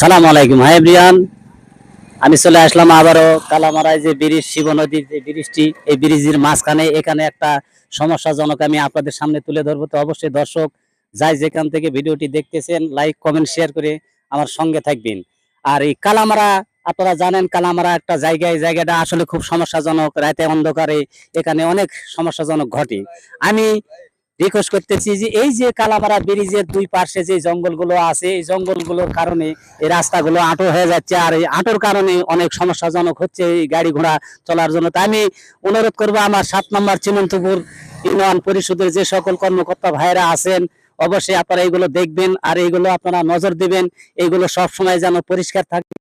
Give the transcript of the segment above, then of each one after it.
সালাম আলাইকুম। Hi everyone, আমি চলে আসলাম আবারও কালামারায় যে ব্রিজ, শিব নদীর যে ব্রিজটি, এই ব্রিজের মাঝখানে এখানে একটা সমস্যাজনক আমি আপনাদের সামনে তুলে ধরবো। তো অবশ্যই দর্শক যাই যেখান থেকে ভিডিওটি দেখতেছেন, লাইক কমেন্ট শেয়ার করে আমার সঙ্গে থাকবেন। আর এই কালামারা, আপনারা জানেন কালামারা একটা জায়গায়, জায়গাটা আসলে খুব সমস্যাজনক। রাতে অন্ধকারে এখানে অনেক সমস্যাজনক ঘটে। আমি রিকোয়েস্ট করতেছি যে এই যে কালামারা ব্রিজের দুই পাশে যে জঙ্গলগুলো আছে, এই জঙ্গলগুলোর কারণে এই রাস্তাগুলো আঁটো হয়ে যাচ্ছে, আর এই আঁটোর কারণে অনেক সমস্যাজনক হচ্ছে এই গাড়ি ঘোড়া চলার জন্য। তাই আমি অনুরোধ করবো আমার 7 নম্বর চিমন্তপুর ইউনিয়ন পরিষদের যে সকল কর্মকর্তা ভাইরা আছেন, অবশ্যই আপনারা এইগুলো দেখবেন আর এইগুলো আপনারা নজর দিবেন। এইগুলো সব সময় যেন পরিষ্কার থাকে।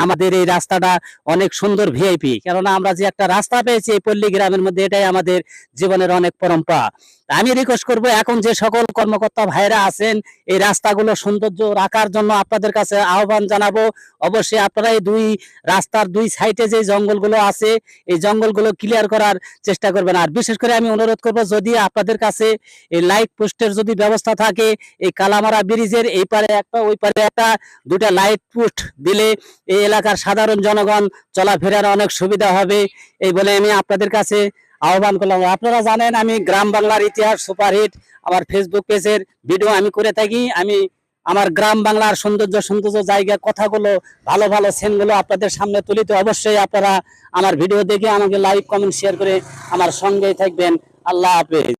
আমাদের এই রাস্তাটা অনেক সুন্দর ভিআইপি, কেননা আমরা যে একটা রাস্তা পেয়েছি এই পল্লী গ্রামের মধ্যে, এটাই আমাদের জীবনের অনেক পরম্পরা। আমি রিকোয়েস্ট করব এখন যে সকল কর্মকর্তা ভাইরা আছেন, এই রাস্তাগুলো সৌন্দর্য রাখার জন্য আপনাদের কাছে আহ্বান জানাবো। অবশ্যই আপনারা এই দুই রাস্তার দুই সাইডে যে জঙ্গলগুলো আছে, এই জঙ্গলগুলো ক্লিয়ার করার চেষ্টা করবেন। আর বিশেষ করে আমি অনুরোধ করব, যদি আপনাদের কাছে এই লাইট পোস্টের যদি ব্যবস্থা থাকে, এই কালামারা ব্রিজের এই পারে একটা ওই পারে একটা, দুটা লাইট পোস্ট দিলে এই এলাকার সাধারণ জনগণ চলাফেরার অনেক সুবিধা হবে। এই বলে আমি আপনাদের কাছে আহ্বান করলাম। আপনারা জানেন আমি গ্রাম বাংলার ইতিহাস সুপারহিট আমার ফেসবুক পেজের ভিডিও আমি করে থাকি। আমি আমার গ্রাম বাংলার সৌন্দর্য সৌন্দর্য জায়গা কথাগুলো, ভালো ভালো সিনগুলো আপনাদের সামনে তুলিতে অবশ্যই আপনারা আমার ভিডিও দেখে আমাকে লাইক কমেন্ট শেয়ার করে আমার সঙ্গেই থাকবেন। আল্লাহ হাফেজ।